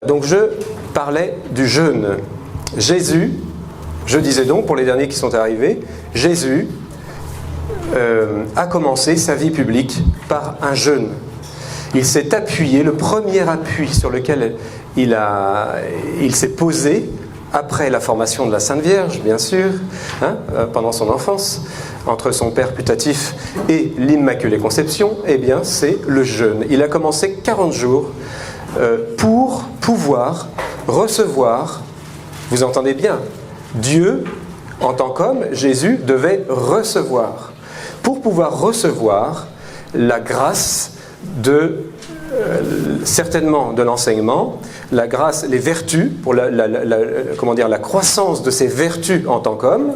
Donc je parlais du jeûne. Jésus, je disais donc pour les derniers qui sont arrivés, Jésus a commencé sa vie publique par un jeûne. Il s'est appuyé, le premier appui sur lequel il s'est posé, après la formation de la Sainte Vierge, bien sûr, pendant son enfance, entre son père putatif et l'Immaculée Conception, eh bien c'est le jeûne. Il a commencé 40 jours pour pouvoir recevoir, vous entendez bien, Dieu, en tant qu'homme, Jésus devait recevoir. Pour pouvoir recevoir la grâce certainement de l'enseignement, la grâce, les vertus, pour la croissance de ses vertus en tant qu'homme,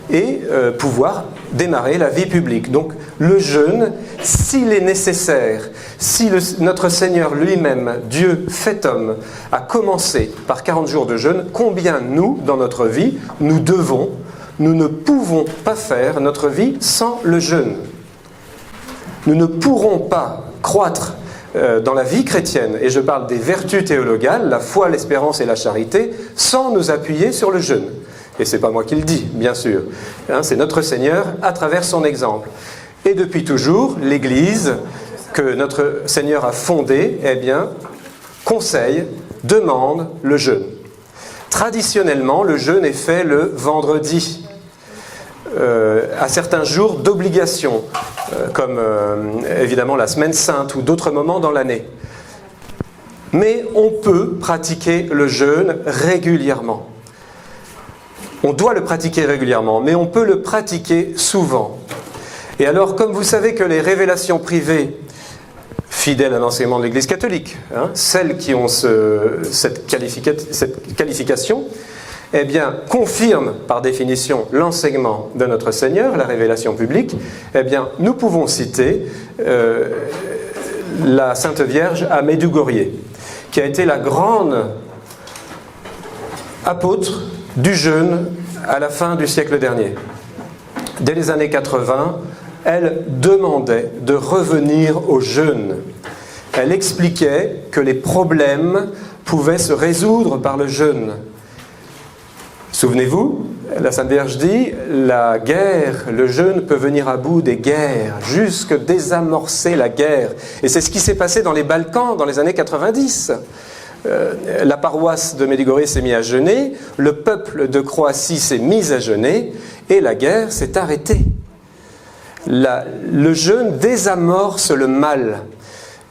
et pouvoir démarrer la vie publique. Donc le jeûne, s'il est nécessaire, si notre Seigneur lui-même, Dieu fait homme, a commencé par 40 jours de jeûne, combien nous, dans notre vie, nous ne pouvons pas faire notre vie sans le jeûne. Nous ne pourrons pas croître dans la vie chrétienne, et je parle des vertus théologales, la foi, l'espérance et la charité, sans nous appuyer sur le jeûne. Et ce n'est pas moi qui le dis, bien sûr. C'est notre Seigneur à travers son exemple. Et depuis toujours, l'Église que notre Seigneur a fondée, eh bien, conseille, demande le jeûne. Traditionnellement, le jeûne est fait le vendredi, à certains jours d'obligation, comme évidemment la Semaine Sainte ou d'autres moments dans l'année. Mais on peut pratiquer le jeûne régulièrement. On doit le pratiquer régulièrement, mais on peut le pratiquer souvent. Et alors, comme vous savez que les révélations privées, fidèles à l'enseignement de l'Église catholique, celles qui ont cette qualification, eh bien, confirment par définition l'enseignement de notre Seigneur, la révélation publique, eh bien, nous pouvons citer la Sainte Vierge à Medjugorje, qui a été la grande apôtre du jeûne à la fin du siècle dernier. Dès les années 80, elle demandait de revenir au jeûne. Elle expliquait que les problèmes pouvaient se résoudre par le jeûne. Souvenez-vous, la Sainte Vierge dit, la guerre, le jeûne peut venir à bout des guerres, jusque désamorcer la guerre. Et c'est ce qui s'est passé dans les Balkans dans les années 90. La paroisse de Medjugorje s'est mise à jeûner, le peuple de Croatie s'est mis à jeûner, et la guerre s'est arrêtée. Le jeûne désamorce le mal.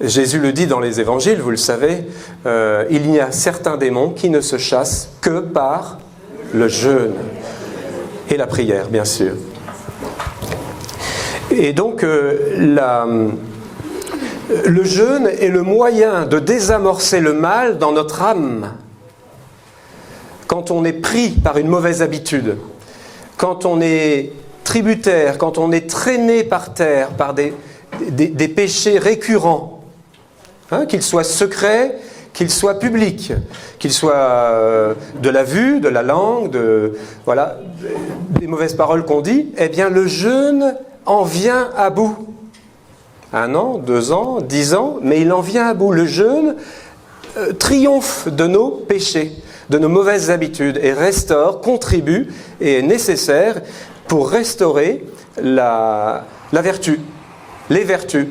Jésus le dit dans les évangiles, vous le savez, il y a certains démons qui ne se chassent que par le jeûne et la prière, bien sûr. Et donc, le jeûne est le moyen de désamorcer le mal dans notre âme. Quand on est pris par une mauvaise habitude, quand on est tributaire, quand on est traîné par terre par des péchés récurrents, qu'ils soient secrets, qu'ils soient publics, qu'ils soient de la vue, de la langue, des mauvaises paroles qu'on dit, eh bien le jeûne en vient à bout. 1 an, 2 ans, 10 ans, mais il en vient à bout. Le jeûne triomphe de nos péchés, de nos mauvaises habitudes, et restaure, contribue, et est nécessaire pour restaurer la vertu, les vertus.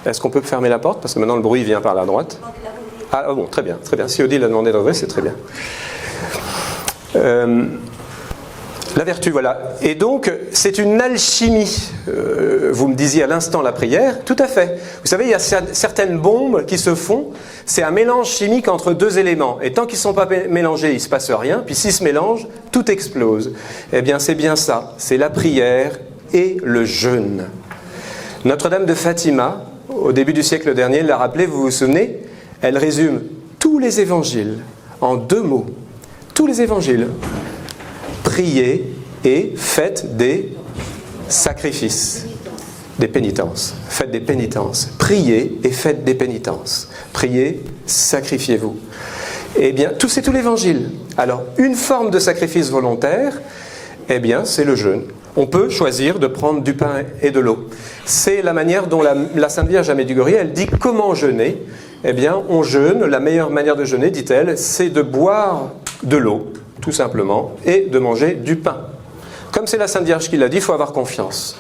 Est-ce qu'on peut fermer la porte? Parce que maintenant le bruit vient par la droite. Ah bon, très bien, très bien. Si Odile a demandé d'ouvrir, c'est très bien. La vertu, voilà. Et donc, c'est une alchimie. Vous me disiez à l'instant la prière, tout à fait. Vous savez, il y a certaines bombes qui se font, c'est un mélange chimique entre 2 éléments. Et tant qu'ils ne sont pas mélangés, il ne se passe rien. Puis s'ils se mélangent, tout explose. Eh bien, c'est bien ça. C'est la prière et le jeûne. Notre-Dame de Fatima, au début du siècle dernier, l'a rappelé, vous vous souvenez, elle résume tous les évangiles en 2 mots. Tous les évangiles. Priez et faites des sacrifices, des pénitences. Faites des pénitences. Priez et faites des pénitences. Priez, sacrifiez-vous. Eh bien, c'est tout l'évangile. Alors, une forme de sacrifice volontaire, eh bien, c'est le jeûne. on peut choisir de prendre du pain et de l'eau. C'est la manière dont la Sainte Vierge à Medjugorje, elle dit comment jeûner. Eh bien, on jeûne, la meilleure manière de jeûner, dit-elle, c'est de boire de l'eau, tout simplement, et de manger du pain. Comme c'est la Sainte Vierge qui l'a dit, il faut avoir confiance.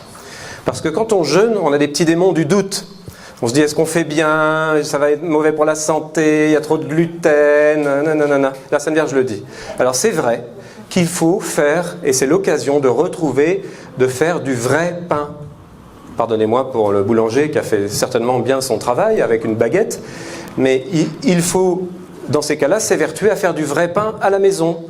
Parce que quand on jeûne, on a des petits démons du doute. On se dit, est-ce qu'on fait bien? Ça va être mauvais pour la santé, il y a trop de gluten, nanana. La Sainte Vierge le dit. Alors c'est vrai qu'il faut faire, et c'est l'occasion de retrouver, de faire du vrai pain. Pardonnez-moi pour le boulanger qui a fait certainement bien son travail avec une baguette, mais il faut, dans ces cas-là, s'évertuer à faire du vrai pain à la maison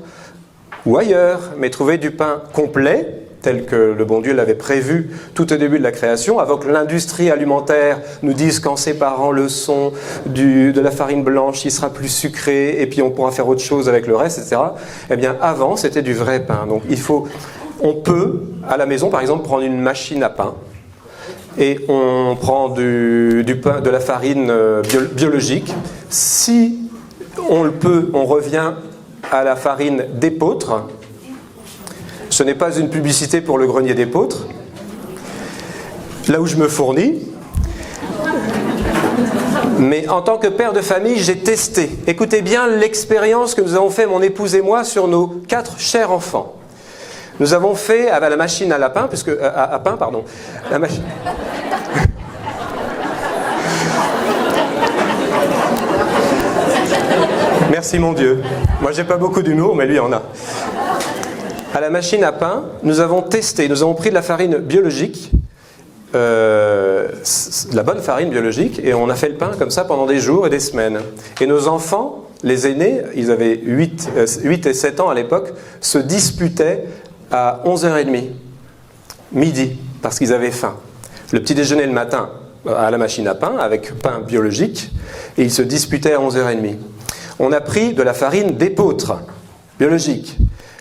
ou ailleurs, mais trouver du pain complet, tel que le bon Dieu l'avait prévu tout au début de la création, avant que l'industrie alimentaire nous dise qu'en séparant le son de la farine blanche, il sera plus sucré, et puis on pourra faire autre chose avec le reste, etc. Eh bien, avant, c'était du vrai pain. Donc, on peut, à la maison, par exemple, prendre une machine à pain, et on prend du pain, de la farine biologique. Si on le peut, on revient à la farine d'épeautre. Ce n'est pas une publicité pour le grenier d'épeautre, là où je me fournis. Mais en tant que père de famille, j'ai testé. Écoutez bien l'expérience que nous avons fait, mon épouse et moi, sur nos 4 chers enfants. Nous avons fait avec la machine à pain, la machine. Merci mon Dieu. Moi, j'ai pas beaucoup d'humour, mais lui en a. À la machine à pain, nous avons testé, nous avons pris de la farine biologique, de la bonne farine biologique, et on a fait le pain comme ça pendant des jours et des semaines. Et nos enfants, les aînés, ils avaient 8 et 7 ans à l'époque, se disputaient à 11h30, midi, parce qu'ils avaient faim. Le petit déjeuner le matin à la machine à pain, avec pain biologique, et ils se disputaient à 11h30. On a pris de la farine d'épeautre, biologique.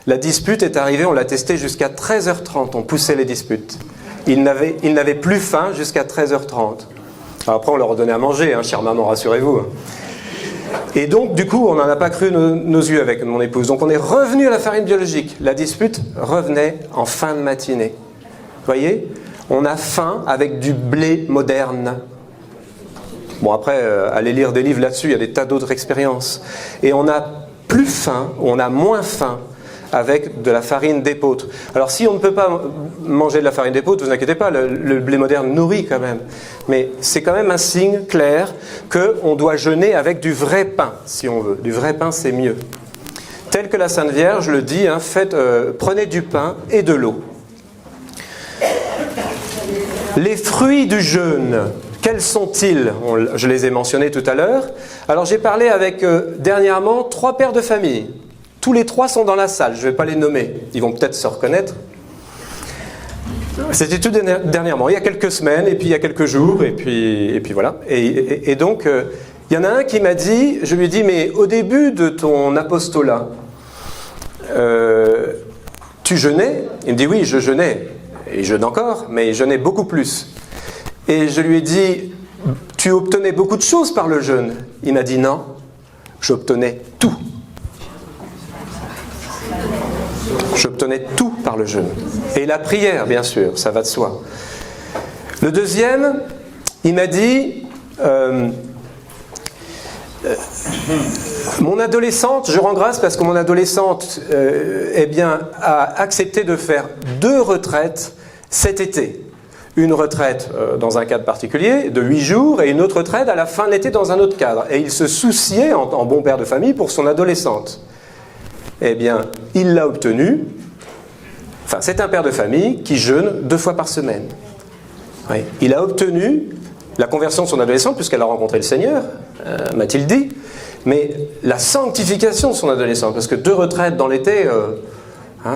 La dispute est arrivée, on l'a testé jusqu'à 13h30, on poussait les disputes. Ils n'avaient plus faim jusqu'à 13h30. Alors après, on leur donnait à manger, hein, chère maman, rassurez-vous. Et donc, du coup, on n'en a pas cru nos yeux avec mon épouse. Donc, on est revenu à la farine biologique. La dispute revenait en fin de matinée. Vous voyez, on a faim avec du blé moderne. Bon, après, allez lire des livres là-dessus, il y a des tas d'autres expériences. Et on n'a plus faim, on a moins faim avec de la farine d'épeautre. Alors si on ne peut pas manger de la farine d'épeautre, ne vous inquiétez pas, le blé moderne nourrit quand même. Mais c'est quand même un signe clair qu'on doit jeûner avec du vrai pain, si on veut. Du vrai pain, c'est mieux. Tel que la Sainte Vierge le dit, hein, prenez du pain et de l'eau. Les fruits du jeûne, quels sont-ils? Je les ai mentionnés tout à l'heure. Alors j'ai parlé avec, dernièrement, 3 pères de famille. Tous les 3 sont dans la salle, je ne vais pas les nommer, ils vont peut-être se reconnaître. C'était tout dernièrement, il y a quelques semaines, et puis il y a quelques jours, et puis voilà. Et donc, il y en a un qui m'a dit, je lui ai dit, mais au début de ton apostolat, tu jeûnais? Il me dit, oui, je jeûnais, et je jeûne encore, mais je jeûnais beaucoup plus. Et je lui ai dit, tu obtenais beaucoup de choses par le jeûne? Il m'a dit, non, j'obtenais tout. J'obtenais tout par le jeûne. Et la prière, bien sûr, ça va de soi. Le deuxième, il m'a dit, mon adolescente, je rends grâce parce que mon adolescente a accepté de faire 2 retraites cet été. Une retraite dans un cadre particulier de 8 jours et une autre retraite à la fin de l'été dans un autre cadre. Et il se souciait, en bon père de famille, pour son adolescente. Eh bien, il l'a obtenu. Enfin, c'est un père de famille qui jeûne 2 fois par semaine. Oui. Il a obtenu la conversion de son adolescente, puisqu'elle a rencontré le Seigneur, m'a-t-il dit, mais la sanctification de son adolescente, parce que 2 retraites dans l'été,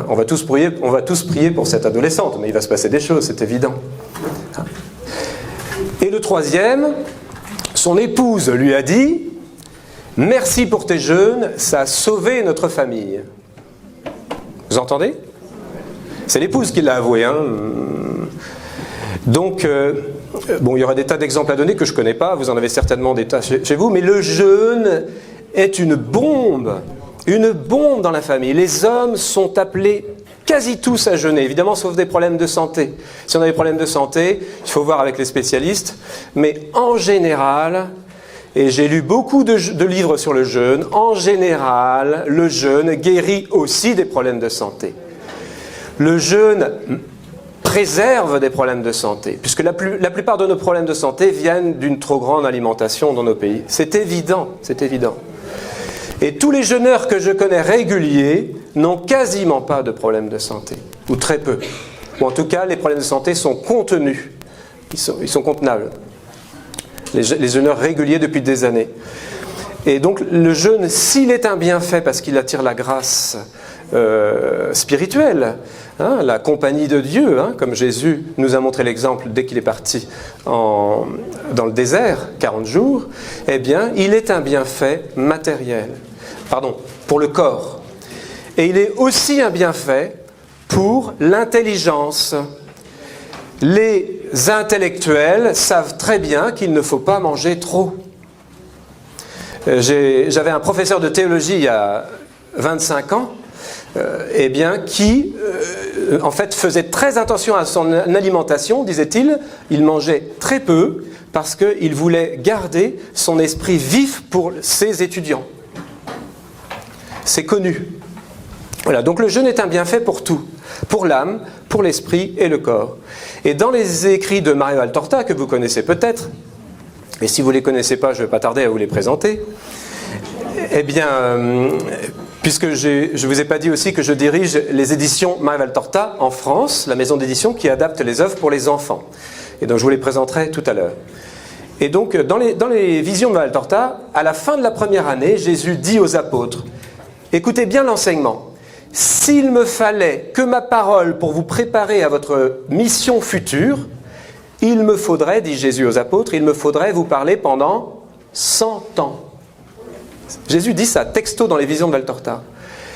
on va tous prier pour cette adolescente, mais il va se passer des choses, c'est évident. Et le troisième, son épouse lui a dit, merci pour tes jeûnes, ça a sauvé notre famille. Vous entendez? C'est l'épouse qui l'a avoué. Hein. Donc, il y aura des tas d'exemples à donner que je ne connais pas, vous en avez certainement des tas chez vous, mais le jeûne est une bombe dans la famille. Les hommes sont appelés quasi tous à jeûner, évidemment sauf des problèmes de santé. Si on a des problèmes de santé, il faut voir avec les spécialistes, mais en général, et j'ai lu beaucoup de livres sur le jeûne, en général, le jeûne guérit aussi des problèmes de santé. Le jeûne préserve des problèmes de santé, puisque la plupart de nos problèmes de santé viennent d'une trop grande alimentation dans nos pays. C'est évident, c'est évident. Et tous les jeûneurs que je connais réguliers n'ont quasiment pas de problèmes de santé, ou très peu. Ou en tout cas, les problèmes de santé sont contenus, ils sont contenables. Les jeûneurs réguliers depuis des années. Et donc le jeûne, s'il est un bienfait parce qu'il attire la grâce spirituelle, hein, la compagnie de Dieu, hein, comme Jésus nous a montré l'exemple dès qu'il est parti dans le désert, 40 jours, eh bien, il est un bienfait matériel, pour le corps. Et il est aussi un bienfait pour l'intelligence. Les intellectuels savent très bien qu'il ne faut pas manger trop. J'avais un professeur de théologie il y a 25 ans, qui en fait faisait très attention à son alimentation, disait-il. Il mangeait très peu parce qu'il voulait garder son esprit vif pour ses étudiants. C'est connu. Voilà, donc le jeûne est un bienfait pour tout, pour l'âme, pour l'esprit et le corps. Et dans les écrits de Mario Valtorta, que vous connaissez peut-être, et si vous ne les connaissez pas, je ne vais pas tarder à vous les présenter, eh bien, puisque je ne vous ai pas dit aussi que je dirige les éditions Mario Valtorta en France, la maison d'édition qui adapte les œuvres pour les enfants. Et donc je vous les présenterai tout à l'heure. Et donc, dans les visions de Mario Valtorta, à la fin de la première année, Jésus dit aux apôtres, écoutez bien l'enseignement. S'il me fallait que ma parole pour vous préparer à votre mission future, il me faudrait, dit Jésus aux apôtres, il me faudrait vous parler pendant 100 ans. Jésus dit ça, texto dans les visions de Valtorta.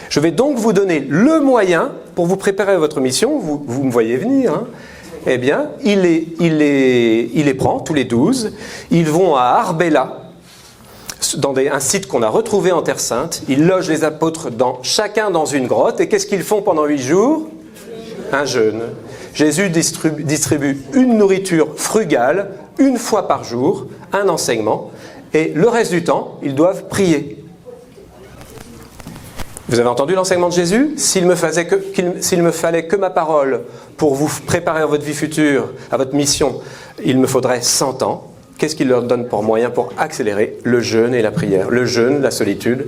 Je vais donc vous donner le moyen pour vous préparer à votre mission, vous me voyez venir, hein. Eh bien, il les prend, tous les 12, ils vont à Arbela, dans un site qu'on a retrouvé en Terre Sainte. Ils logent les apôtres chacun dans une grotte. Et qu'est-ce qu'ils font pendant 8 jours? Un jeûne. Jésus distribue une nourriture frugale, une fois par jour, un enseignement. Et le reste du temps, ils doivent prier. Vous avez entendu l'enseignement de Jésus? S'il me fallait que ma parole pour vous préparer à votre vie future, à votre mission, il me faudrait 100 ans. Qu'est-ce qu'il leur donne pour moyen pour accélérer? Le jeûne et la prière. Le jeûne, la solitude,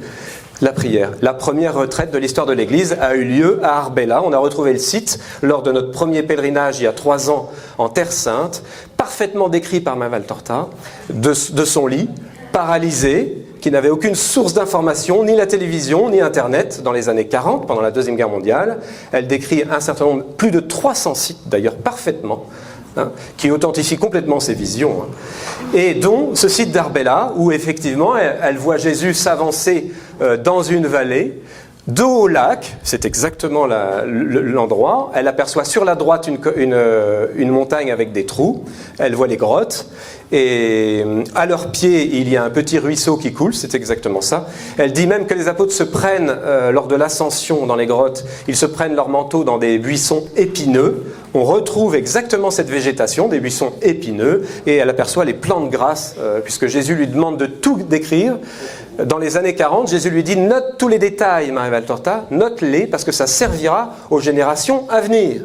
la prière. La première retraite de l'histoire de l'Église a eu lieu à Arbela. On a retrouvé le site lors de notre premier pèlerinage il y a 3 ans en Terre Sainte, parfaitement décrit par Mario Valtorta, de son lit, paralysé, qui n'avait aucune source d'information, ni la télévision, ni Internet, dans les années 40, pendant la Deuxième Guerre mondiale. Elle décrit un certain nombre, plus de 300 sites d'ailleurs, parfaitement, qui authentifie complètement ses visions. Et dont ce site d'Arbela, où effectivement elle voit Jésus s'avancer dans une vallée, dos au lac, c'est exactement l'endroit. Elle aperçoit sur la droite une montagne avec des trous, elle voit les grottes, et à leurs pieds il y a un petit ruisseau qui coule, c'est exactement ça. Elle dit même que les apôtres se prennent, lors de l'ascension dans les grottes, ils se prennent leur manteau dans des buissons épineux. On retrouve exactement cette végétation, des buissons épineux, et elle aperçoit les plantes grasses, puisque Jésus lui demande de tout décrire. Dans les années 40, Jésus lui dit « Note tous les détails, Mario Valtorta, note-les, parce que ça servira aux générations à venir. »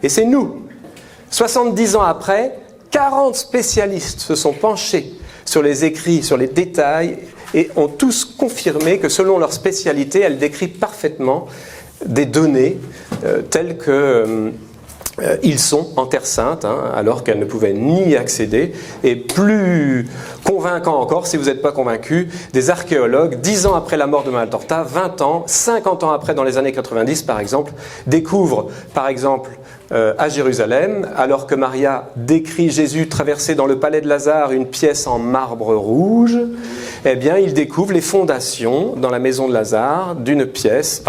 Et c'est nous. 70 ans après, 40 spécialistes se sont penchés sur les écrits, sur les détails, et ont tous confirmé que selon leur spécialité, elle décrit parfaitement des données telles que... ils sont en Terre Sainte, alors qu'elles ne pouvaient ni y accéder. Et plus convaincant encore, si vous n'êtes pas convaincu, des archéologues, 10 ans après la mort de Mario Valtorta, 20 ans, 50 ans après, dans les années 90 par exemple, découvrent par exemple à Jérusalem, alors que Maria décrit Jésus traverser dans le palais de Lazare une pièce en marbre rouge, eh bien ils découvrent les fondations dans la maison de Lazare d'une pièce,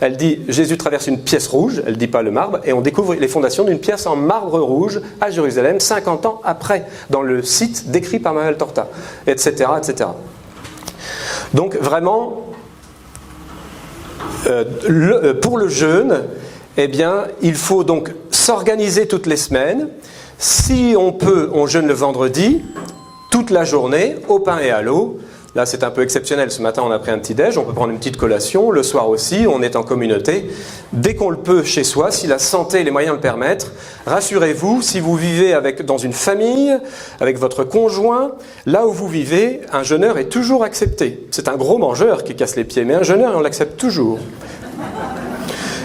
elle dit Jésus traverse une pièce rouge, elle ne dit pas le marbre, et on découvre les fondations d'une pièce en marbre rouge à Jérusalem 50 ans après, dans le site décrit par Mario Valtorta, etc., etc. Donc vraiment, pour le jeûne, eh bien, il faut donc s'organiser toutes les semaines. Si on peut, on jeûne le vendredi, toute la journée, au pain et à l'eau. Là, c'est un peu exceptionnel. Ce matin, on a pris un petit déj, on peut prendre une petite collation. Le soir aussi, on est en communauté. Dès qu'on le peut chez soi, si la santé et les moyens le permettent, rassurez-vous, si vous vivez dans une famille, avec votre conjoint, là où vous vivez, un jeûneur est toujours accepté. C'est un gros mangeur qui casse les pieds, mais un jeûneur, on l'accepte toujours.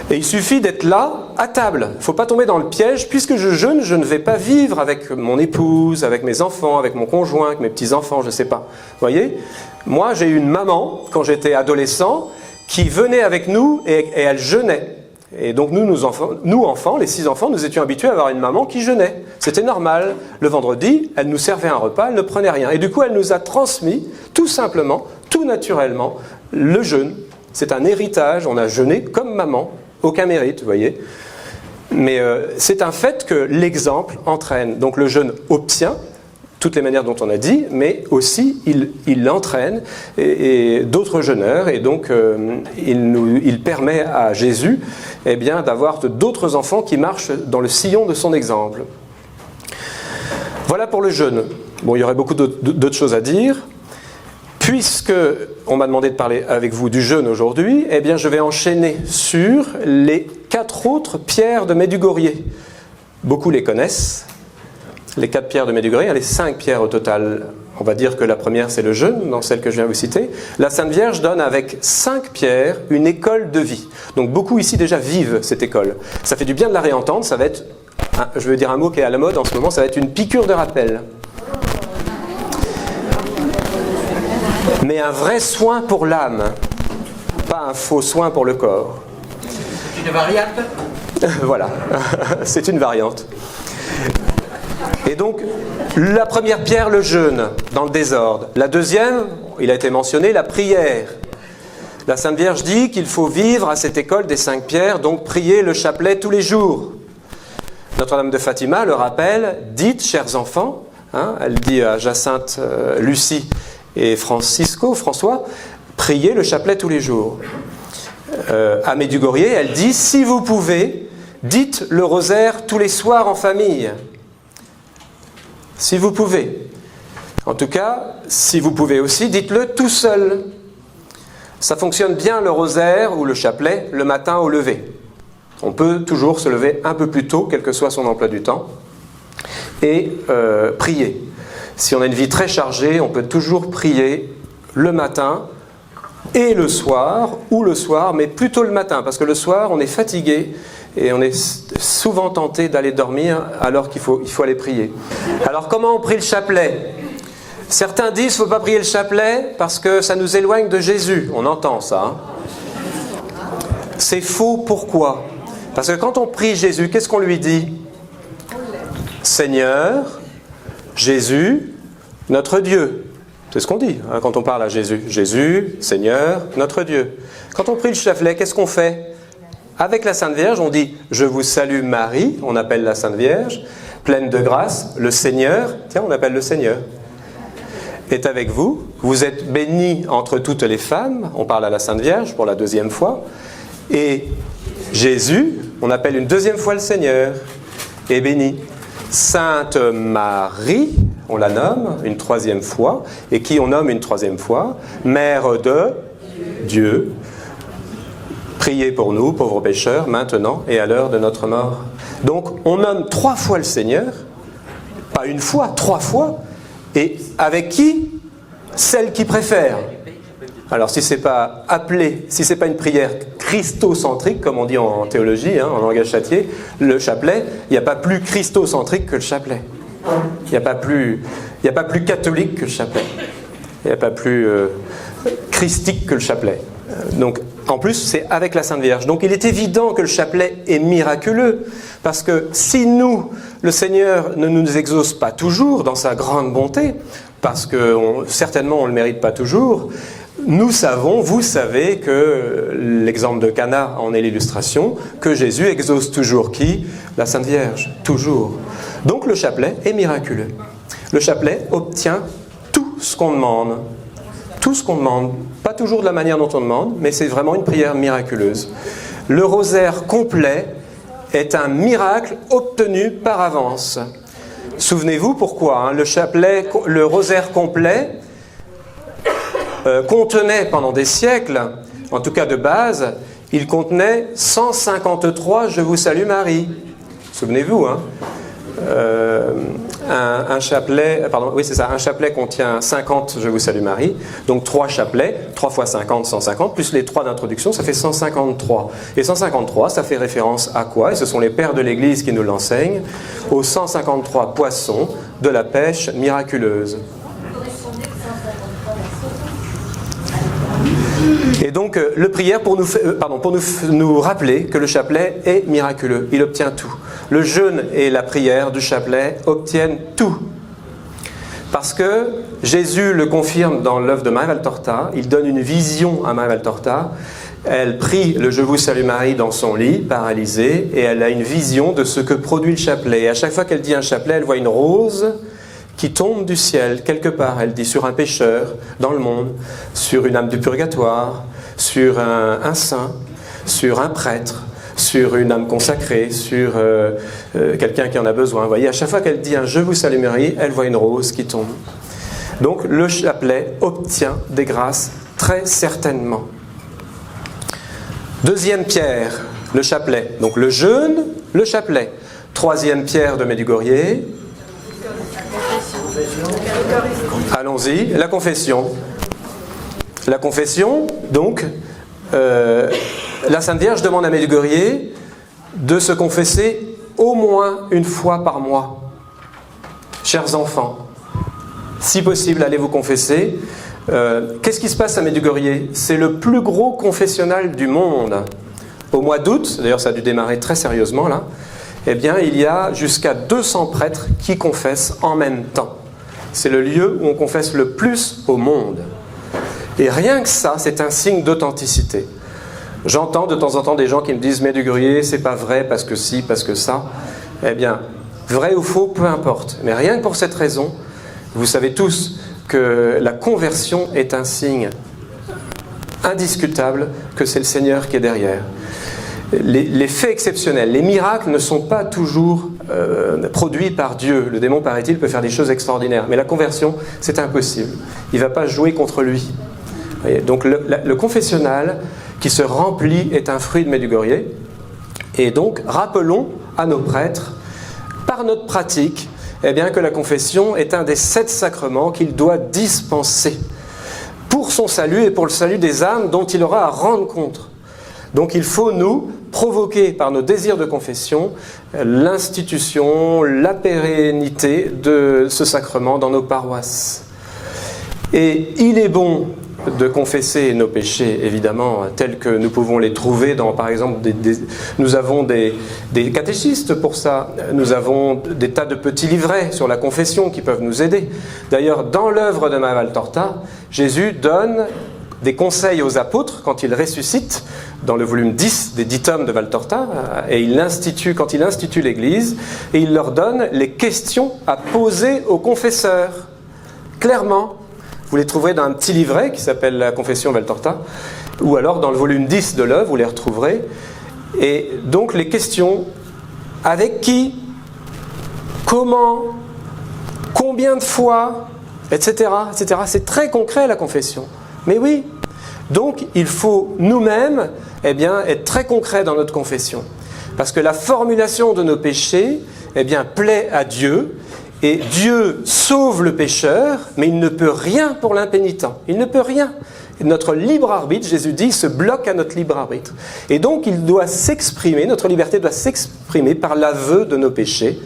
Et il suffit d'être là, à table. Il ne faut pas tomber dans le piège. Puisque je jeûne, je ne vais pas vivre avec mon épouse, avec mes enfants, avec mon conjoint, avec mes petits-enfants, je ne sais pas. Vous voyez ? Moi, j'ai eu une maman, quand j'étais adolescent, qui venait avec nous et elle jeûnait. Et donc nous enfants, les 6 enfants, nous étions habitués à avoir une maman qui jeûnait. C'était normal. Le vendredi, elle nous servait un repas, elle ne prenait rien. Et du coup, elle nous a transmis, tout simplement, tout naturellement, le jeûne. C'est un héritage, on a jeûné comme maman. Aucun mérite, vous voyez. Mais c'est un fait que l'exemple entraîne. Donc le jeûne obtient, toutes les manières dont on a dit, mais aussi il entraîne et d'autres jeûneurs. Et donc il permet à Jésus d'avoir d'autres enfants qui marchent dans le sillon de son exemple. Voilà pour le jeûne. Bon, il y aurait beaucoup d'autres choses à dire. Puisque on m'a demandé de parler avec vous du jeûne aujourd'hui, eh bien je vais enchaîner sur les 4 autres pierres de Medjugorje. Beaucoup les connaissent, les 4 pierres de Medjugorje, il y a les 5 pierres au total. On va dire que la première c'est le jeûne, dans celle que je viens de vous citer. La Sainte Vierge donne avec 5 pierres une école de vie. Donc beaucoup ici déjà vivent cette école. Ça fait du bien de la réentendre, ça va être, je veux dire un mot qui est à la mode en ce moment, ça va être une piqûre de rappel. Mais un vrai soin pour l'âme, pas un faux soin pour le corps. C'est une variante ? Voilà, c'est une variante. Et donc, la première pierre, le jeûne, dans le désordre. La deuxième, il a été mentionné, la prière. La Sainte Vierge dit qu'il faut vivre à cette école des 5 pierres, donc prier le chapelet tous les jours. Notre-Dame de Fatima le rappelle, dites, chers enfants, elle dit à Jacinthe, Lucie, et François, priez le chapelet tous les jours. À Medjugorje, elle dit, si vous pouvez, dites le rosaire tous les soirs en famille. Si vous pouvez. En tout cas, si vous pouvez aussi, dites-le tout seul. Ça fonctionne bien le rosaire ou le chapelet le matin au lever. On peut toujours se lever un peu plus tôt, quel que soit son emploi du temps, et prier. Si on a une vie très chargée, on peut toujours prier le matin et le soir, ou le soir, mais plutôt le matin, parce que le soir, on est fatigué et on est souvent tenté d'aller dormir alors qu'il faut aller prier. Alors comment on prie le chapelet ? Certains disent qu'il ne faut pas prier le chapelet parce que ça nous éloigne de Jésus. On entend ça. C'est faux, pourquoi ? Parce que quand on prie Jésus, qu'est-ce qu'on lui dit ? Seigneur, Jésus, notre Dieu. C'est ce qu'on dit quand on parle à Jésus. Jésus, Seigneur, notre Dieu. Quand on prie le chapelet, qu'est-ce qu'on fait ? Avec la Sainte Vierge, on dit « Je vous salue Marie », on appelle la Sainte Vierge, pleine de grâce, le Seigneur, tiens, on appelle le Seigneur, est avec vous. Vous êtes bénie entre toutes les femmes, on parle à la Sainte Vierge pour la 2e fois, et Jésus, on appelle une 2e fois le Seigneur, est béni. Sainte Marie, on la nomme une 3e fois, et qui on nomme une 3e fois, Mère de Dieu. Priez pour nous, pauvres pécheurs, maintenant et à l'heure de notre mort. Donc, on nomme 3 fois le Seigneur, pas une fois, 3 fois, et avec qui ? Celle qui préfère. Alors, si c'est pas appelé, si c'est pas une prière christocentrique, comme on dit en théologie, en langage châtier, le chapelet, il n'y a pas plus christocentrique que le chapelet. Il n'y a pas plus catholique que le chapelet. Il n'y a pas plus christique que le chapelet. Donc, en plus, c'est avec la Sainte Vierge. Donc, il est évident que le chapelet est miraculeux, parce que si nous, le Seigneur ne nous exauce pas toujours dans sa grande bonté, parce que certainement on ne le mérite pas toujours, nous savons, vous savez que l'exemple de Cana en est l'illustration, que Jésus exauce toujours qui ? La Sainte Vierge, toujours. Donc, le chapelet est miraculeux. Le chapelet obtient tout ce qu'on demande. Tout ce qu'on demande, pas toujours de la manière dont on demande, mais c'est vraiment une prière miraculeuse. Le rosaire complet est un miracle obtenu par avance. Souvenez-vous pourquoi, le chapelet, le rosaire complet contenait pendant des siècles, en tout cas de base, il contenait 153 « Je vous salue Marie ». Souvenez-vous, un chapelet, un chapelet contient 50 « Je vous salue Marie », donc 3 chapelets, 3 fois 50, 150, plus les 3 d'introduction, ça fait 153. Et 153, ça fait référence à quoi? Et ce sont les pères de l'Église qui nous l'enseignent, aux 153 poissons de la pêche miraculeuse. Et donc, le prière pour nous rappeler que le chapelet est miraculeux. Il obtient tout. Le jeûne et la prière du chapelet obtiennent tout. Parce que Jésus le confirme dans l'œuvre de Maria Valtorta. Il donne une vision à Maria Valtorta. Elle prie le « Je vous salue Marie » dans son lit, paralysée, et elle a une vision de ce que produit le chapelet. Et à chaque fois qu'elle dit un chapelet, elle voit une rose qui tombe du ciel, quelque part, elle dit, sur un pécheur dans le monde, sur une âme du purgatoire, sur un saint, sur un prêtre, sur une âme consacrée, sur quelqu'un qui en a besoin. Vous voyez, à chaque fois qu'elle dit un « Je vous salue Marie », elle voit une rose qui tombe. Donc le chapelet obtient des grâces très certainement. Deuxième pierre, le chapelet. Donc le jeûne, le chapelet. Troisième pierre de Medjugorje. Allons-y, la confession. La confession, donc, la Sainte Vierge demande à Medjugorje de se confesser au moins une fois par mois. Chers enfants, si possible, allez vous confesser. Qu'est-ce qui se passe à Medjugorje? C'est le plus gros confessionnal du monde. Au mois d'août, d'ailleurs ça a dû démarrer très sérieusement là, eh bien il y a jusqu'à 200 prêtres qui confessent en même temps. C'est le lieu où on confesse le plus au monde. Et rien que ça, c'est un signe d'authenticité. J'entends de temps en temps des gens qui me disent « Medjugorje, c'est pas vrai parce que si, parce que ça ». Eh bien, vrai ou faux, peu importe. Mais rien que pour cette raison, vous savez tous que la conversion est un signe indiscutable que c'est le Seigneur qui est derrière. Les faits exceptionnels, les miracles ne sont pas toujours produits par Dieu. Le démon, paraît-il, peut faire des choses extraordinaires. Mais la conversion, c'est impossible. Il ne va pas jouer contre lui. Vous voyez, donc le confessionnal qui se remplit est un fruit de Medjugorje. Et donc, rappelons à nos prêtres, par notre pratique, eh bien, que la confession est un des 7 sacrements qu'il doit dispenser pour son salut et pour le salut des âmes dont il aura à rendre compte. Donc il faut nous provoquer par nos désirs de confession l'institution, la pérennité de ce sacrement dans nos paroisses. Et il est bon de confesser nos péchés, évidemment, tels que nous pouvons les trouver dans, par exemple, nous avons des catéchistes pour ça, nous avons des tas de petits livrets sur la confession qui peuvent nous aider. D'ailleurs, dans l'œuvre de Maria Valtorta, Jésus donne des conseils aux apôtres quand il ressuscite, dans le volume 10 des 10 tomes de Valtorta, et quand il institue l'Église, et il leur donne les questions à poser aux confesseurs. Clairement, vous les trouverez dans un petit livret qui s'appelle la Confession Valtorta, ou alors dans le volume 10 de l'œuvre, vous les retrouverez. Et donc les questions, avec qui, comment, combien de fois, etc., etc. C'est très concret la confession. Mais oui, donc il faut nous-mêmes être très concrets dans notre confession. Parce que la formulation de nos péchés plaît à Dieu, et Dieu sauve le pécheur, mais il ne peut rien pour l'impénitent. Il ne peut rien. Et notre libre arbitre, Jésus dit, se bloque à notre libre arbitre. Et donc il doit s'exprimer, notre liberté doit s'exprimer par l'aveu de nos péchés,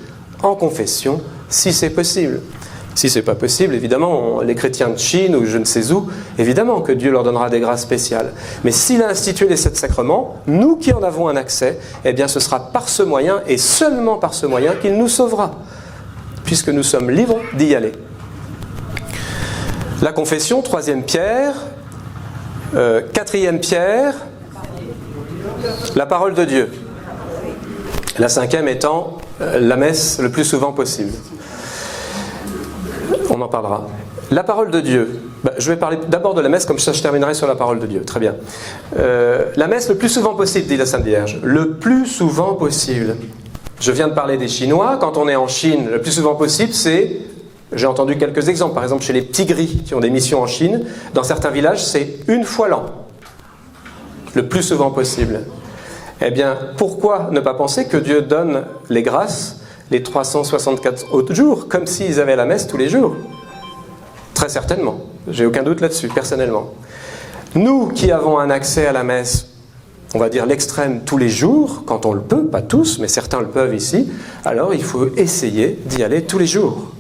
en confession, si c'est possible. Si ce n'est pas possible, évidemment, les chrétiens de Chine ou je ne sais où, évidemment que Dieu leur donnera des grâces spéciales. Mais s'il a institué les 7 sacrements, nous qui en avons un accès, ce sera par ce moyen et seulement par ce moyen qu'il nous sauvera, puisque nous sommes libres d'y aller. La confession, 3e pierre. 4e pierre, la parole de Dieu. La 5e étant la messe le plus souvent possible. On en parlera. La parole de Dieu. Je vais parler d'abord de la messe, comme ça je terminerai sur la parole de Dieu. Très bien. La messe le plus souvent possible, dit la Sainte Vierge. Le plus souvent possible. Je viens de parler des Chinois. Quand on est en Chine, le plus souvent possible, c'est... J'ai entendu quelques exemples. Par exemple, chez les petits gris qui ont des missions en Chine, dans certains villages, c'est une fois l'an. Le plus souvent possible. Eh bien, pourquoi ne pas penser que Dieu donne les grâces les 364 autres jours, comme s'ils avaient la messe tous les jours? Très certainement. J'ai aucun doute là-dessus, personnellement. Nous qui avons un accès à la messe, on va dire l'extrême tous les jours, quand on le peut, pas tous, mais certains le peuvent ici, alors il faut essayer d'y aller tous les jours.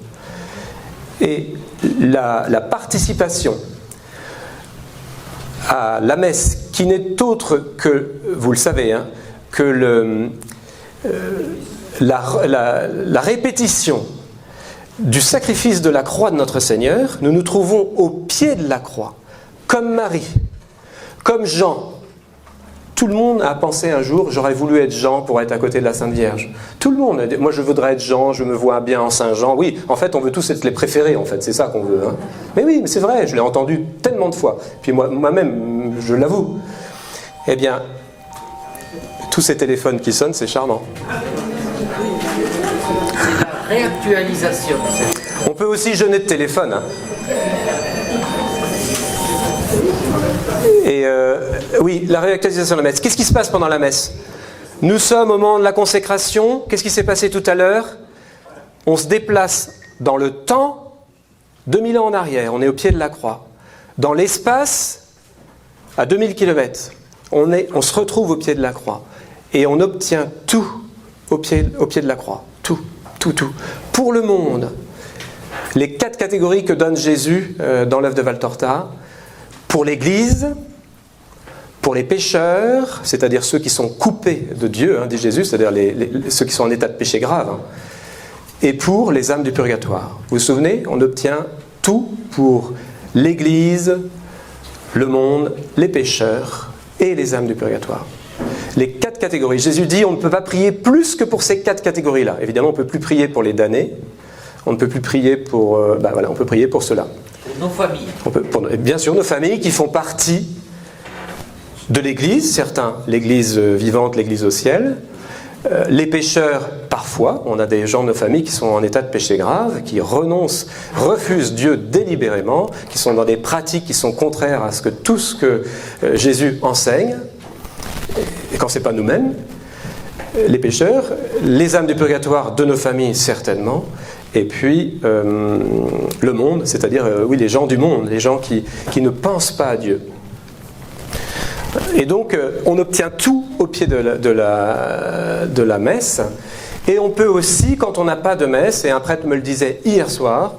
Et la participation à la messe, qui n'est autre que, vous le savez, hein, que la répétition du sacrifice de la croix de notre Seigneur, nous nous trouvons au pied de la croix, comme Marie, comme Jean. Tout le monde a pensé un jour, j'aurais voulu être Jean pour être à côté de la Sainte Vierge. Tout le monde, moi je voudrais être Jean, je me vois bien en Saint Jean. Oui, en fait on veut tous être les préférés, en fait, c'est ça qu'on veut. Hein. Mais oui, mais c'est vrai, je l'ai entendu tellement de fois. Puis moi-même, je l'avoue. Eh bien, tous ces téléphones qui sonnent, c'est charmant. La réactualisation. On peut aussi jeûner de téléphone. Hein. Et oui, la réactualisation de la messe. Qu'est-ce qui se passe pendant la messe? Nous sommes au moment de la consécration. Qu'est-ce qui s'est passé tout à l'heure? On se déplace dans le temps, 2000 ans en arrière. On est au pied de la croix. Dans l'espace, à 2000 km. On se retrouve au pied de la croix. Et on obtient tout au pied de la croix. Tout. Pour le monde. Les 4 catégories que donne Jésus dans l'œuvre de Valtorta. Pour l'Église, pour les pécheurs, c'est-à-dire ceux qui sont coupés de Dieu, hein, dit Jésus, c'est-à-dire ceux qui sont en état de péché grave, hein, et pour les âmes du purgatoire. Vous vous souvenez, on obtient tout pour l'Église, le monde, les pécheurs et les âmes du purgatoire. Les 4 catégories. Jésus dit on ne peut pas prier plus que pour ces 4 catégories-là. Évidemment, on ne peut plus prier pour les damnés, on ne peut plus prier pour... on peut prier pour cela. Nos familles. Bien sûr, nos familles qui font partie de l'Église, certains, l'Église vivante, l'Église au ciel. Les pécheurs, parfois, on a des gens de nos familles qui sont en état de péché grave, qui refusent Dieu délibérément, qui sont dans des pratiques qui sont contraires à tout ce que Jésus enseigne, et quand ce n'est pas nous-mêmes, les pécheurs, les âmes du purgatoire de nos familles, certainement, et puis le monde, c'est-à-dire les gens du monde, les gens qui ne pensent pas à Dieu. Et donc on obtient tout au pied de la messe, et on peut aussi, quand on n'a pas de messe, et un prêtre me le disait hier soir,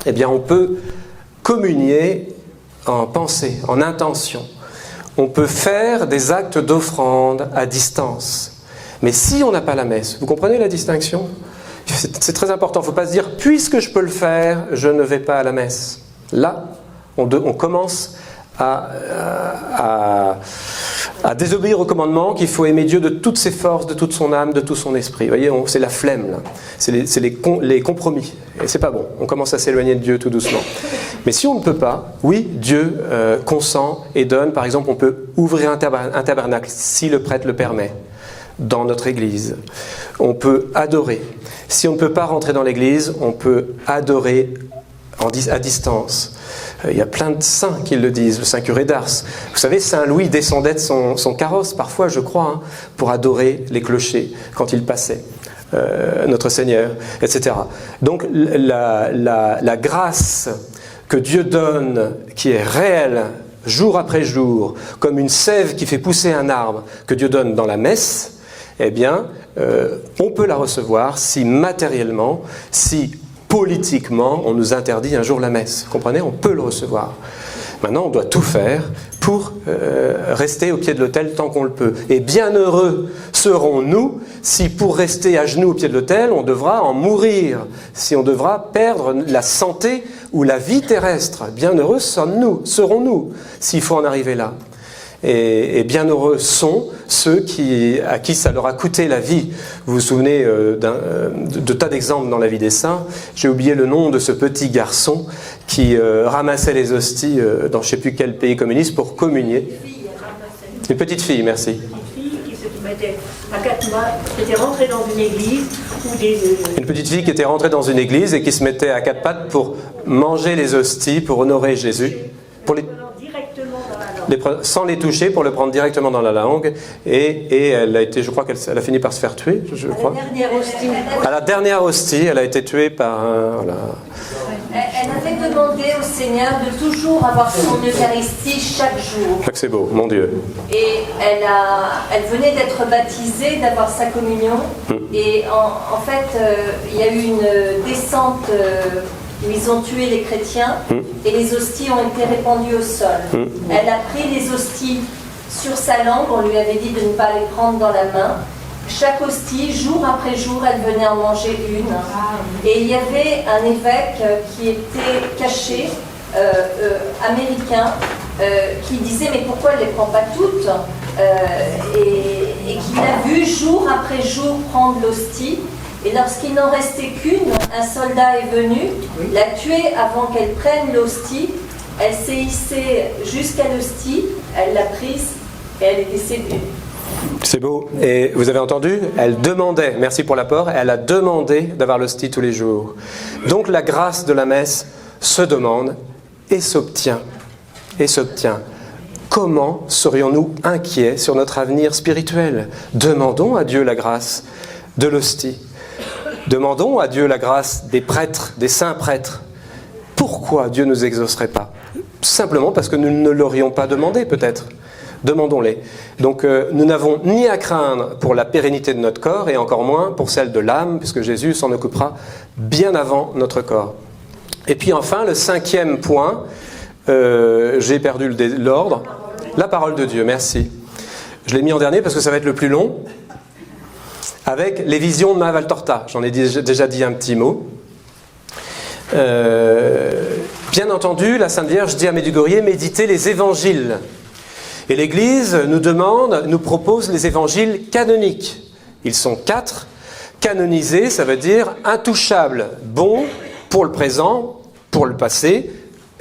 eh bien on peut communier en pensée, en intention. On peut faire des actes d'offrande à distance. Mais si on n'a pas la messe, vous comprenez la distinction ? C'est très important, il ne faut pas se dire « puisque je peux le faire, je ne vais pas à la messe ». Là, on commence à désobéir au commandement qu'il faut aimer Dieu de toutes ses forces, de toute son âme, de tout son esprit. Vous voyez, c'est la flemme, là. C'est les compromis. Et c'est pas bon, on commence à s'éloigner de Dieu tout doucement. Mais si on ne peut pas, oui, Dieu consent et donne. Par exemple, on peut ouvrir un tabernacle, si le prêtre le permet, dans notre église. On peut adorer. Si on ne peut pas rentrer dans l'église, on peut adorer à distance. Il y a plein de saints qui le disent, le saint curé d'Ars. Vous savez, saint Louis descendait de son carrosse, parfois, je crois, hein, pour adorer les clochers quand il passait. Notre Seigneur, etc. Donc, la grâce que Dieu donne, qui est réelle, jour après jour, comme une sève qui fait pousser un arbre, que Dieu donne dans la messe, eh bien, on peut la recevoir si matériellement, si politiquement, on nous interdit un jour la messe. Vous comprenez ? On peut le recevoir. Maintenant, on doit tout faire pour rester au pied de l'autel tant qu'on le peut. Et bienheureux serons-nous si pour rester à genoux au pied de l'autel, on devra en mourir, si on devra perdre la santé ou la vie terrestre. Bienheureux serons-nous s'il faut en arriver là. Et bienheureux sont ceux à qui ça leur a coûté la vie. Vous vous souvenez de tas d'exemples dans la vie des saints. J'ai oublié le nom de ce petit garçon qui ramassait les hosties dans je ne sais plus quel pays communiste pour communier. Une petite fille, merci. Qui se mettait à 4 mains, qui était rentrée dans une église où Une petite fille qui était rentrée dans une église et qui se mettait à 4 pattes pour manger les hosties, pour honorer Jésus, pour directement dans la langue. sans les toucher, pour le prendre directement dans la langue. Et elle a été, je crois qu'elle a fini par se faire tuer, je crois. À la dernière hostie, elle a été tuée par un... Voilà. Elle avait demandé au Seigneur de toujours avoir son Eucharistie chaque jour. C'est beau, mon Dieu. Et elle venait d'être baptisée, d'avoir sa communion. Et en fait, il y a eu une descente où ils ont tué les chrétiens et les hosties ont été répandues au sol. Elle a pris les hosties sur sa langue, on lui avait dit de ne pas les prendre dans la main. Chaque hostie, jour après jour, elle venait en manger une. Et il y avait un évêque qui était caché, américain, qui disait mais pourquoi elle ne les prend pas toutes et qui l'a vu jour après jour prendre l'hostie. Et lorsqu'il n'en restait qu'une, un soldat est venu, l'a tuée avant qu'elle prenne l'hostie. Elle s'est hissée jusqu'à l'hostie, elle l'a prise et elle est décédée. C'est beau. Et vous avez entendu? Elle demandait, merci pour l'apport, elle a demandé d'avoir l'hostie tous les jours. Donc la grâce de la messe se demande et s'obtient. Et s'obtient. Comment serions-nous inquiets sur notre avenir spirituel? Demandons à Dieu la grâce de l'hostie. Demandons à Dieu la grâce des prêtres, des saints prêtres. Pourquoi Dieu ne nous exaucerait pas? Simplement parce que nous ne l'aurions pas demandé peut-être. Demandons-les. Donc nous n'avons ni à craindre pour la pérennité de notre corps et encore moins pour celle de l'âme, puisque Jésus s'en occupera bien avant notre corps. Et puis enfin, le 5e point, j'ai perdu l'ordre, la parole de Dieu, merci. Je l'ai mis en dernier parce que ça va être le plus long, avec les visions de Maria Valtorta. J'en ai déjà dit un petit mot. Bien entendu, la Sainte Vierge dit à Medjugorje, méditez les évangiles. Et l'Église nous propose les évangiles canoniques. Ils sont 4. Canonisés, ça veut dire intouchables, bons pour le présent, pour le passé.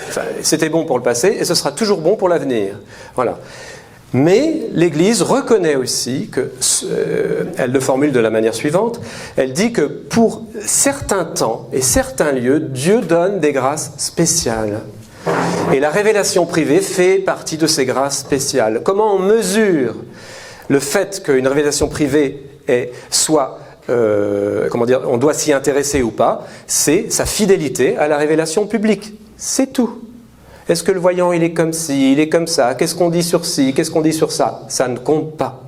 Enfin, c'était bon pour le passé et ce sera toujours bon pour l'avenir. Voilà. Mais l'Église reconnaît aussi que, elle le formule de la manière suivante, elle dit que pour certains temps et certains lieux, Dieu donne des grâces spéciales. Et la révélation privée fait partie de ces grâces spéciales. Comment on mesure le fait qu'une révélation privée soit, on doit s'y intéresser ou pas? C'est sa fidélité à la révélation publique. C'est tout. Est-ce que le voyant, il est comme ci, il est comme ça? Qu'est-ce qu'on dit sur ci, qu'est-ce qu'on dit sur ça? Ça ne compte pas.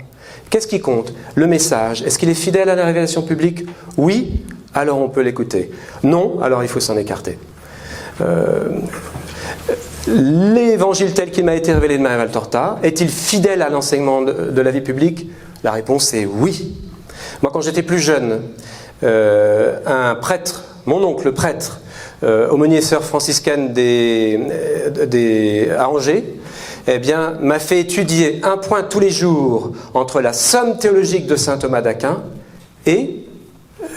Qu'est-ce qui compte? Le message. Est-ce qu'il est fidèle à la révélation publique? Oui, alors on peut l'écouter. Non, alors il faut s'en écarter. L'évangile tel qu'il m'a été révélé de Maria Valtorta, est-il fidèle à l'enseignement de la vie publique? La réponse est oui. Moi, quand j'étais plus jeune, un prêtre, mon oncle prêtre, aumônier sœur franciscaine à Angers, eh bien, m'a fait étudier un point tous les jours entre la somme théologique de saint Thomas d'Aquin et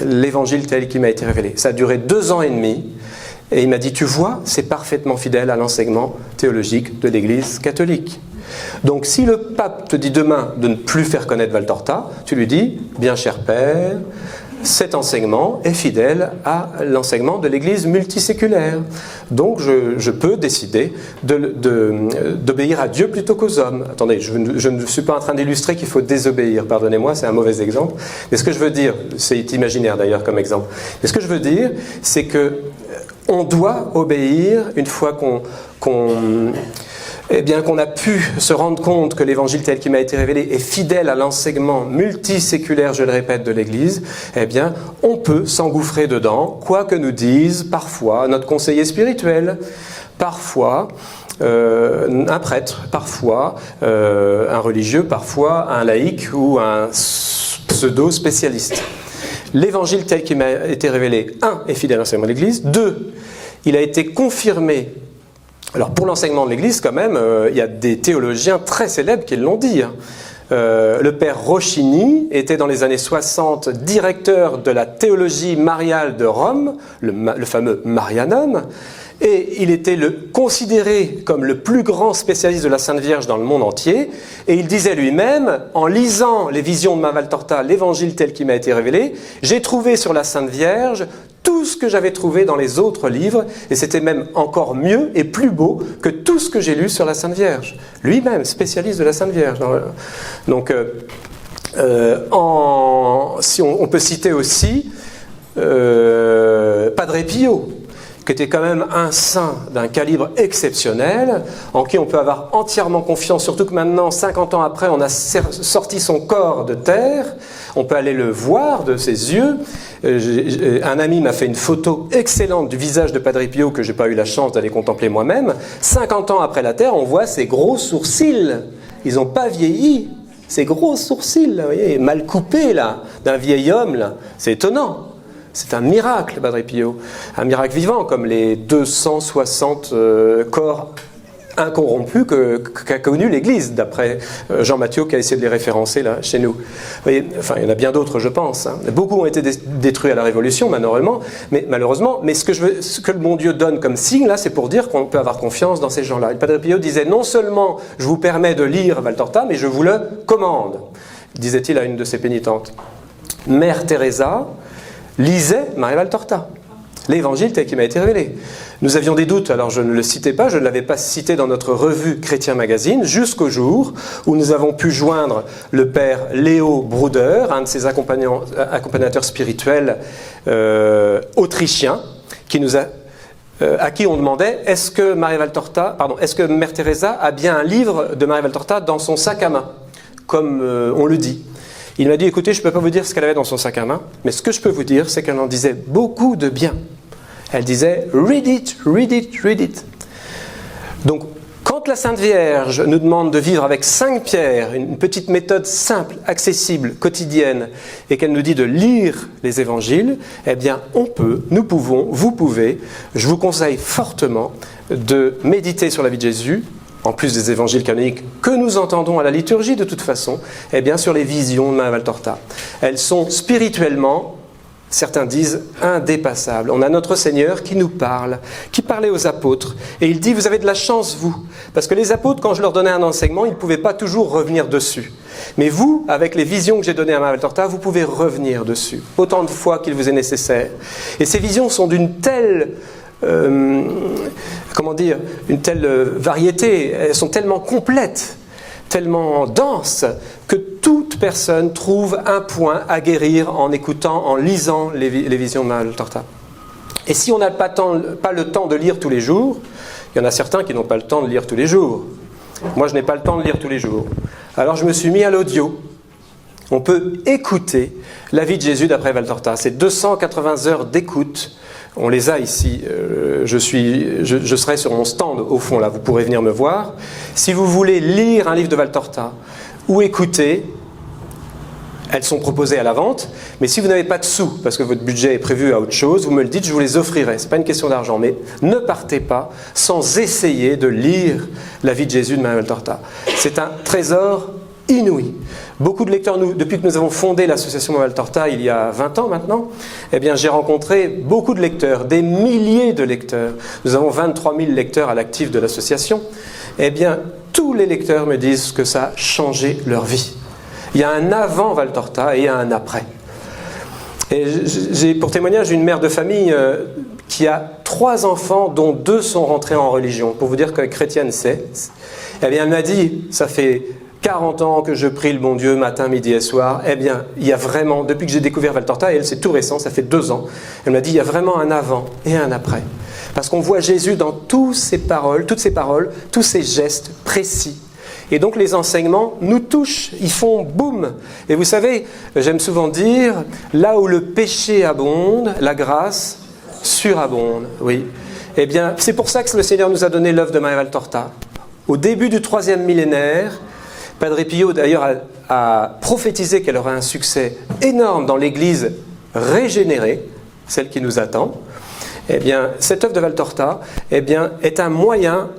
l'évangile tel qu'il m'a été révélé. Ça a duré 2 ans et demi. Et il m'a dit, tu vois, c'est parfaitement fidèle à l'enseignement théologique de l'Église catholique. Donc si le pape te dit demain de ne plus faire connaître Valtorta, tu lui dis, bien cher père, cet enseignement est fidèle à l'enseignement de l'Église multiséculaire. Donc je peux décider d'obéir à Dieu plutôt qu'aux hommes. Attendez, je ne suis pas en train d'illustrer qu'il faut désobéir, pardonnez-moi, c'est un mauvais exemple. Mais ce que je veux dire, c'est imaginaire d'ailleurs comme exemple, mais ce que je veux dire, c'est que on doit obéir une fois qu'on a pu se rendre compte que l'évangile tel qu'il m'a été révélé est fidèle à l'enseignement multiséculaire, je le répète, de l'Église, eh bien, on peut s'engouffrer dedans, quoi que nous dise parfois notre conseiller spirituel, parfois un prêtre, parfois un religieux, parfois un laïc ou un pseudo-spécialiste. L'évangile tel qu'il m'a été révélé, 1, est fidèle à l'enseignement de l'Église, 2, il a été confirmé. Alors pour l'enseignement de l'Église, quand même, il y a des théologiens très célèbres qui l'ont dit. Le père Rochini était dans les années 60 directeur de la théologie mariale de Rome, le fameux Marianum, Et il était considéré comme le plus grand spécialiste de la Sainte Vierge dans le monde entier. Et il disait lui-même, en lisant les visions de Mère Valtorta, l'évangile tel qu'il m'a été révélé, j'ai trouvé sur la Sainte Vierge tout ce que j'avais trouvé dans les autres livres, et c'était même encore mieux et plus beau que tout ce que j'ai lu sur la Sainte Vierge. Lui-même, spécialiste de la Sainte Vierge. Donc, si on peut citer aussi Padre Pio, qui était quand même un saint d'un calibre exceptionnel, en qui on peut avoir entièrement confiance, surtout que maintenant, 50 ans après, on a sorti son corps de terre, on peut aller le voir de ses yeux. Un ami m'a fait une photo excellente du visage de Padre Pio que je n'ai pas eu la chance d'aller contempler moi-même. 50 ans après la terre, on voit ses gros sourcils. Ils n'ont pas vieilli. Ces gros sourcils, là, vous voyez, mal coupés, là, d'un vieil homme, là. C'est étonnant. C'est un miracle, Padre Pio. Un miracle vivant, comme les 260 corps incorrompus qu'a connu l'Église, d'après Jean Mathieu qui a essayé de les référencer là, chez nous. Vous voyez, enfin, il y en a bien d'autres, je pense. Hein. Beaucoup ont été détruits à la Révolution, malheureusement. Mais ce que le bon Dieu donne comme signe, là, c'est pour dire qu'on peut avoir confiance dans ces gens-là. Et Padre Pio disait, non seulement je vous permets de lire Valtorta, mais je vous le commande, disait-il à une de ses pénitentes. Mère Teresa lisait Maria Valtorta, l'évangile tel qu'il m'a été révélé. Nous avions des doutes, alors je ne le citais pas, je ne l'avais pas cité dans notre revue Chrétien Magazine, jusqu'au jour où nous avons pu joindre le père Léo Bruder, un de ses accompagnateurs spirituels autrichiens, à qui on demandait est-ce que Mère Teresa a bien un livre de Maria Valtorta dans son sac à main, comme on le dit. Il m'a dit, écoutez, je ne peux pas vous dire ce qu'elle avait dans son sac à main, mais ce que je peux vous dire, c'est qu'elle en disait beaucoup de bien. Elle disait, read it, read it, read it. Donc, quand la Sainte Vierge nous demande de vivre avec 5 pierres, une petite méthode simple, accessible, quotidienne, et qu'elle nous dit de lire les évangiles, eh bien, nous pouvons, vous pouvez, je vous conseille fortement de méditer sur la vie de Jésus, en plus des évangiles canoniques que nous entendons à la liturgie de toute façon, et bien sur les visions de Maria Valtorta. Elles sont spirituellement, certains disent, indépassables. On a notre Seigneur qui nous parle, qui parlait aux apôtres, et il dit, vous avez de la chance, vous, parce que les apôtres, quand je leur donnais un enseignement, ils ne pouvaient pas toujours revenir dessus. Mais vous, avec les visions que j'ai données à Maria Valtorta, vous pouvez revenir dessus, autant de fois qu'il vous est nécessaire. Et ces visions sont d'une telle... une telle variété, elles sont tellement complètes, tellement denses, que toute personne trouve un point à guérir en écoutant, en lisant les visions de Maria Valtorta. Et si on n'a pas le temps de lire tous les jours, il y en a certains qui n'ont pas le temps de lire tous les jours. Moi, je n'ai pas le temps de lire tous les jours. Alors je me suis mis à l'audio. On peut écouter la vie de Jésus d'après Valtorta. C'est 280 heures d'écoute. On les a ici, je serai sur mon stand au fond là, vous pourrez venir me voir. Si vous voulez lire un livre de Valtorta ou écouter, elles sont proposées à la vente, mais si vous n'avez pas de sous, parce que votre budget est prévu à autre chose, vous me le dites, je vous les offrirai. Ce n'est pas une question d'argent, mais ne partez pas sans essayer de lire la vie de Jésus de Maria Valtorta. C'est un trésor inouï. Beaucoup de lecteurs, depuis que nous avons fondé l'association Maria Valtorta il y a 20 ans maintenant, eh bien, j'ai rencontré beaucoup de lecteurs, des milliers de lecteurs. Nous avons 23 000 lecteurs à l'actif de l'association. Eh bien, tous les lecteurs me disent que ça a changé leur vie. Il y a un avant Valtorta et il y a un après. Et j'ai pour témoignage une mère de famille qui a 3 enfants dont 2 sont rentrés en religion. Pour vous dire que chrétienne c'est. Eh bien, elle m'a dit, ça fait 40 ans que je prie le bon Dieu matin, midi et soir. Eh bien, il y a vraiment, depuis que j'ai découvert Valtorta, et elle c'est tout récent, ça fait 2 ans, elle m'a dit, il y a vraiment un avant et un après. Parce qu'on voit Jésus dans toutes ses paroles, tous ses gestes précis. Et donc les enseignements nous touchent, ils font boum. Et vous savez, j'aime souvent dire, là où le péché abonde, la grâce surabonde. Oui. Eh bien, c'est pour ça que le Seigneur nous a donné l'œuvre de Maria Valtorta. Au début du 3e millénaire, Padre Pio d'ailleurs a prophétisé qu'elle aurait un succès énorme dans l'Église régénérée, celle qui nous attend. Eh bien, cette œuvre de Valtorta, eh bien, est un moyen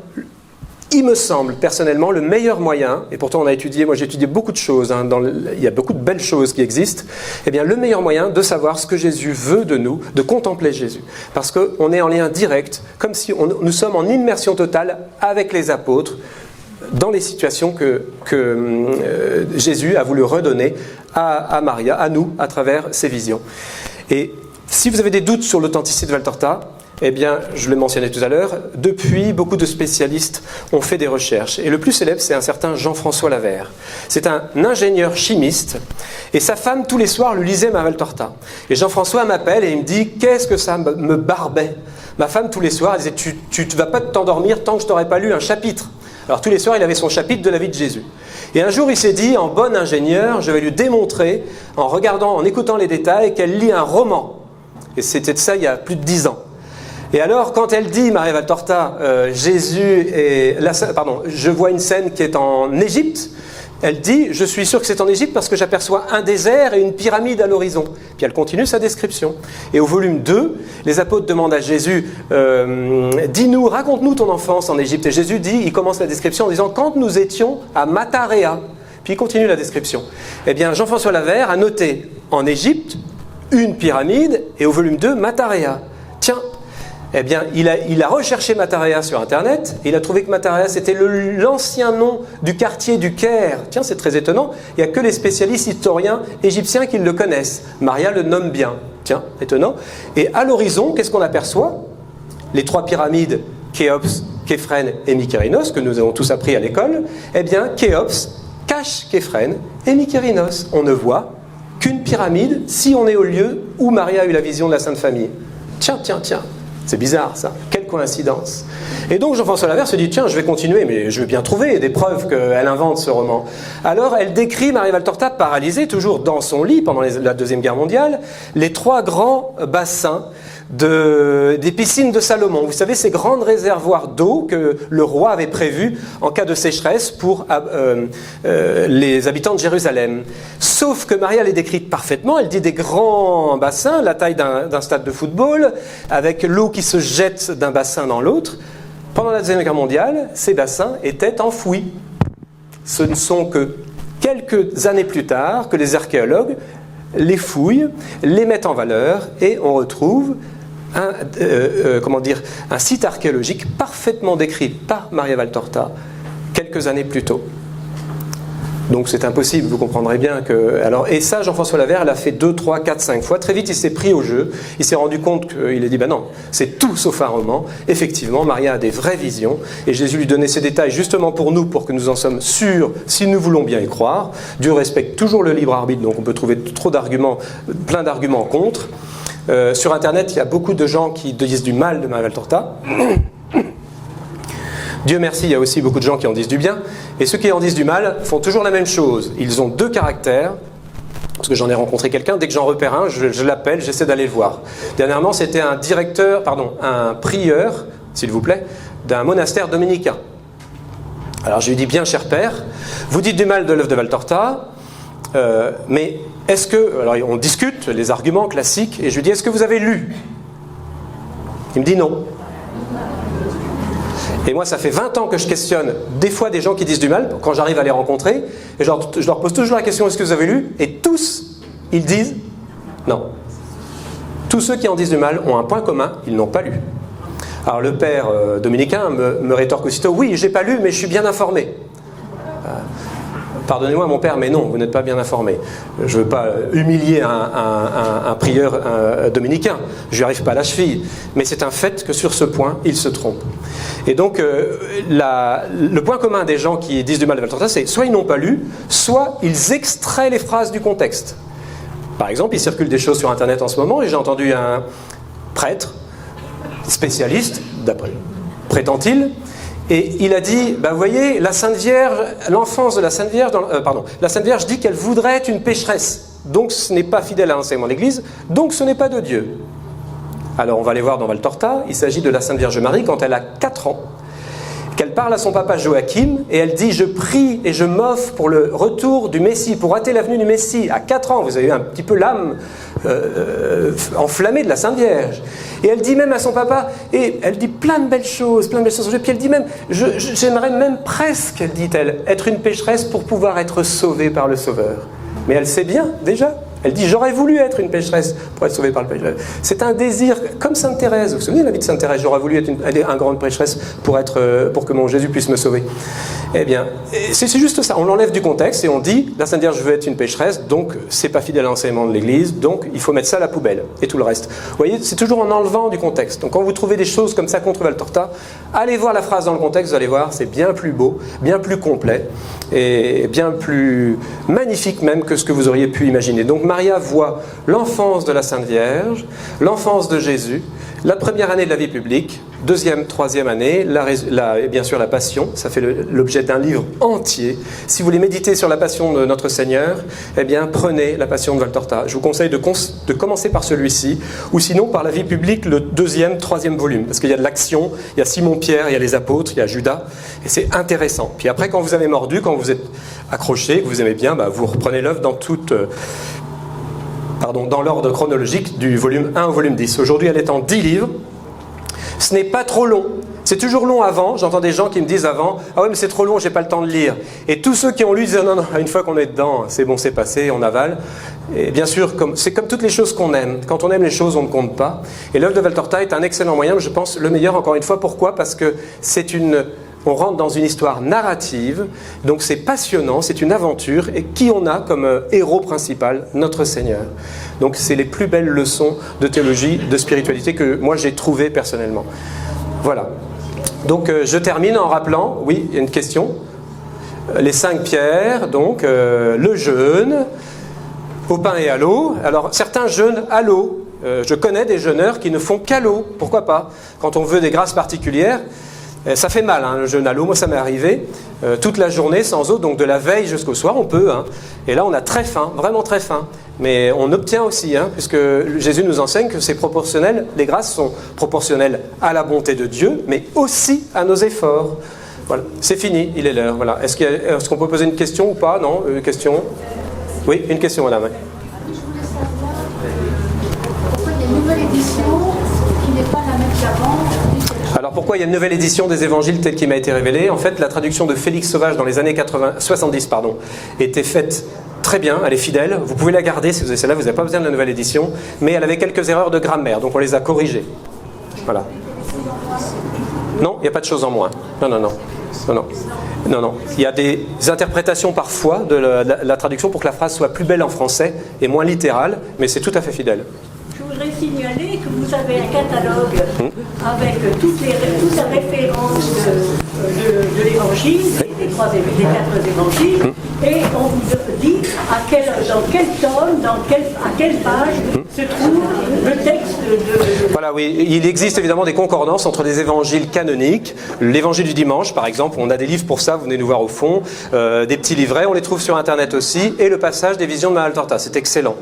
il me semble personnellement le meilleur moyen, et pourtant moi j'ai étudié beaucoup de choses, hein, il y a beaucoup de belles choses qui existent, eh bien le meilleur moyen de savoir ce que Jésus veut de nous, de contempler Jésus. Parce qu'on est en lien direct, comme si nous sommes en immersion totale avec les apôtres, dans les situations que Jésus a voulu redonner à Maria, à nous, à travers ses visions. Et si vous avez des doutes sur l'authenticité de Valtorta, eh bien, je le mentionnais tout à l'heure, depuis, beaucoup de spécialistes ont fait des recherches. Et le plus célèbre, c'est un certain Jean-François Lavère. C'est un ingénieur chimiste, et sa femme, tous les soirs, lui lisait ma Valtorta. Et Jean-François m'appelle et il me dit « Qu'est-ce que ça me barbait ?» Ma femme, tous les soirs, elle disait « Tu ne vas pas t'endormir tant que je t'aurai pas lu un chapitre. » Alors tous les soirs, il avait son chapitre de la vie de Jésus. Et un jour, il s'est dit, en bon ingénieur, je vais lui démontrer, en écoutant les détails, qu'elle lit un roman. Et c'était de ça il y a plus de 10 ans. Et alors, quand elle dit, Maria Valtorta, je vois une scène qui est en Égypte, elle dit, je suis sûr que c'est en Égypte parce que j'aperçois un désert et une pyramide à l'horizon. Puis elle continue sa description. Et au volume 2, les apôtres demandent à Jésus, dis-nous, raconte-nous ton enfance en Égypte. Et Jésus il commence la description en disant, quand nous étions à Matarea. Puis il continue la description. Eh bien, Jean-François Lavère a noté en Égypte une pyramide et au volume 2, Matarea. Tiens, eh bien, il a recherché Matarea sur Internet et il a trouvé que Matarea, c'était l'ancien nom du quartier du Caire. Tiens, c'est très étonnant. Il n'y a que les spécialistes historiens égyptiens qui le connaissent. Maria le nomme bien. Tiens, étonnant. Et à l'horizon, qu'est-ce qu'on aperçoit? Les 3 pyramides, Khéops, Képhrène et Mykérinos, que nous avons tous appris à l'école. Eh bien, Khéops cache Képhrène et Mykérinos. On ne voit qu'une pyramide si on est au lieu où Maria a eu la vision de la Sainte Famille. Tiens. C'est bizarre ça, quelle coïncidence. Et donc Jean-François Lavère se dit, tiens, je vais continuer, mais je vais bien trouver des preuves qu'elle invente ce roman. Alors elle décrit Maria Valtorta paralysée, toujours dans son lit pendant la Deuxième Guerre mondiale, les 3 grands bassins des piscines de Salomon. Vous savez, ces grands réservoirs d'eau que le roi avait prévus en cas de sécheresse pour les habitants de Jérusalem. Sauf que Maria les décrit parfaitement. Elle dit des grands bassins, la taille d'un stade de football, avec l'eau qui se jette d'un bassin dans l'autre. Pendant la Deuxième Guerre mondiale, ces bassins étaient enfouis. Ce ne sont que quelques années plus tard que les archéologues les fouillent, les mettent en valeur et on retrouve un site archéologique parfaitement décrit par Maria Valtorta quelques années plus tôt. Donc c'est impossible, vous comprendrez bien que... Et ça, Jean-François Lavère l'a fait 2, 3, 4, 5 fois. Très vite, il s'est pris au jeu. Il s'est rendu compte qu'il a dit, non, c'est tout sauf un roman. Effectivement, Maria a des vraies visions. Et Jésus lui donnait ces détails justement pour nous, pour que nous en sommes sûrs, si nous voulons bien y croire. Dieu respecte toujours le libre arbitre, donc on peut trouver plein d'arguments contre. Sur Internet, il y a beaucoup de gens qui disent du mal de Maria Valtorta. Dieu merci, il y a aussi beaucoup de gens qui en disent du bien. Et ceux qui en disent du mal font toujours la même chose. Ils ont 2 caractères. Parce que j'en ai rencontré quelqu'un, dès que j'en repère un, je l'appelle, j'essaie d'aller le voir. Dernièrement, c'était un prieur, s'il vous plaît, d'un monastère dominicain. Alors je lui dis, bien cher père, vous dites du mal de l'œuvre de Valtorta, mais est-ce que... Alors on discute les arguments classiques, et je lui dis, est-ce que vous avez lu? Il me dit non. Et moi, ça fait 20 ans que je questionne des fois des gens qui disent du mal, quand j'arrive à les rencontrer, et je leur pose toujours la question, est-ce que vous avez lu? Et tous, ils disent non. Tous ceux qui en disent du mal ont un point commun, ils n'ont pas lu. Alors le père dominicain me rétorque aussitôt, oui, j'ai pas lu, mais je suis bien informé. Pardonnez-moi mon père, mais non, vous n'êtes pas bien informé. Je ne veux pas humilier un prieur dominicain, je lui arrive pas à la cheville. Mais c'est un fait que sur ce point, il se trompe. Et donc, le point commun des gens qui disent du mal de Valtorta, c'est soit ils n'ont pas lu, soit ils extraient les phrases du contexte. Par exemple, il circule des choses sur Internet en ce moment, et j'ai entendu un prêtre, spécialiste, prétend-il, et il a dit, vous voyez, la Sainte Vierge, l'enfance de la Sainte Vierge, la Sainte Vierge dit qu'elle voudrait être une pécheresse. Donc ce n'est pas fidèle à l'enseignement de l'Église, donc ce n'est pas de Dieu. Alors on va aller voir dans Valtorta, il s'agit de la Sainte Vierge Marie quand elle a 4 ans, qu'elle parle à son papa Joachim, et elle dit, je prie et je m'offre pour le retour du Messie, pour hâter l'avenue du Messie. À 4 ans, vous avez un petit peu l'âme enflammée de la Sainte Vierge. Et elle dit même à son papa, et elle dit plein de belles choses, puis elle dit même, j'aimerais même presque, dit-elle, être une pécheresse pour pouvoir être sauvée par le Sauveur. Mais elle sait bien, déjà. Elle dit, j'aurais voulu être une pécheresse pour être sauvée par le pécheur. C'est un désir, comme Sainte Thérèse. Vous vous souvenez de la vie de Sainte Thérèse? J'aurais voulu être une grande pécheresse pour que mon Jésus puisse me sauver. Eh bien, c'est juste ça. On l'enlève du contexte et on dit, la Sainte Vierge veut être une pécheresse, donc c'est pas fidèle à l'enseignement de l'Église, donc il faut mettre ça à la poubelle et tout le reste. Vous voyez, c'est toujours en enlevant du contexte. Donc quand vous trouvez des choses comme ça contre Valtorta, allez voir la phrase dans le contexte, vous allez voir, c'est bien plus beau, bien plus complet et bien plus magnifique même que ce que vous auriez pu imaginer. Donc Maria voit l'enfance de la Sainte Vierge, l'enfance de Jésus, la première année de la vie publique, deuxième, troisième année, et bien sûr la Passion, ça fait l'objet d'un livre entier. Si vous voulez méditer sur la Passion de notre Seigneur, eh bien prenez la Passion de Valtorta. Je vous conseille de commencer par celui-ci, ou sinon par la vie publique, le deuxième, troisième volume, parce qu'il y a de l'action, il y a Simon-Pierre, il y a les apôtres, il y a Judas, et c'est intéressant. Puis après, quand vous avez mordu, quand vous êtes accroché, que vous aimez bien, vous reprenez l'œuvre dans l'ordre chronologique du volume 1 au volume 10. Aujourd'hui, elle est en 10 livres. Ce n'est pas trop long. C'est toujours long avant. J'entends des gens qui me disent avant, ah ouais, mais c'est trop long, j'ai pas le temps de lire. Et tous ceux qui ont lu disent, non, une fois qu'on est dedans, c'est bon, c'est passé, on avale. Et bien sûr, c'est comme toutes les choses qu'on aime. Quand on aime les choses, on ne compte pas. Et l'œuvre de Valtorta est un excellent moyen, je pense le meilleur, encore une fois. Pourquoi? Parce que on rentre dans une histoire narrative, donc c'est passionnant, c'est une aventure, et qui on a comme héros principal? Notre Seigneur. Donc c'est les plus belles leçons de théologie, de spiritualité que moi j'ai trouvées personnellement. Voilà. Donc je termine en rappelant, oui, il y a une question. Les 5 pierres, donc le jeûne, au pain et à l'eau. Alors certains jeûnent à l'eau. Je connais des jeûneurs qui ne font qu'à l'eau. Pourquoi pas? Quand on veut des grâces particulières, ça fait mal, le jeûne à l'eau. Moi, ça m'est arrivé toute la journée sans eau, donc de la veille jusqu'au soir, on peut. Et là, on a très faim, vraiment très faim. Mais on obtient aussi, puisque Jésus nous enseigne que c'est proportionnel. Les grâces sont proportionnelles à la bonté de Dieu, mais aussi à nos efforts. Voilà, c'est fini, il est l'heure. Voilà. Est-ce qu'on peut poser une question ou pas? Non, une question? Oui, une question, madame. Je voulais savoir pourquoi il y a une nouvelle édition qui n'est pas la même qu'avant. Alors pourquoi il y a une nouvelle édition des évangiles telle qu'il m'a été révélé? En fait, la traduction de Félix Sauvage dans les années 70 était faite très bien, elle est fidèle. Vous pouvez la garder si vous avez celle-là, vous n'avez pas besoin de la nouvelle édition. Mais elle avait quelques erreurs de grammaire, donc on les a corrigées. Voilà. Non, il n'y a pas de choses en moins. Non. Il y a des interprétations parfois de la traduction pour que la phrase soit plus belle en français et moins littérale, mais c'est tout à fait fidèle. Je voudrais signaler que vous avez un catalogue avec toutes les références de l'évangile, des 4 évangiles, et on vous dit dans quel tome, à quelle page se trouve le texte de... Voilà, oui, il existe évidemment des concordances entre les évangiles canoniques, l'évangile du dimanche par exemple, on a des livres pour ça, vous venez nous voir au fond, des petits livrets, on les trouve sur internet aussi, et le passage des visions de Valtorta, c'est excellent.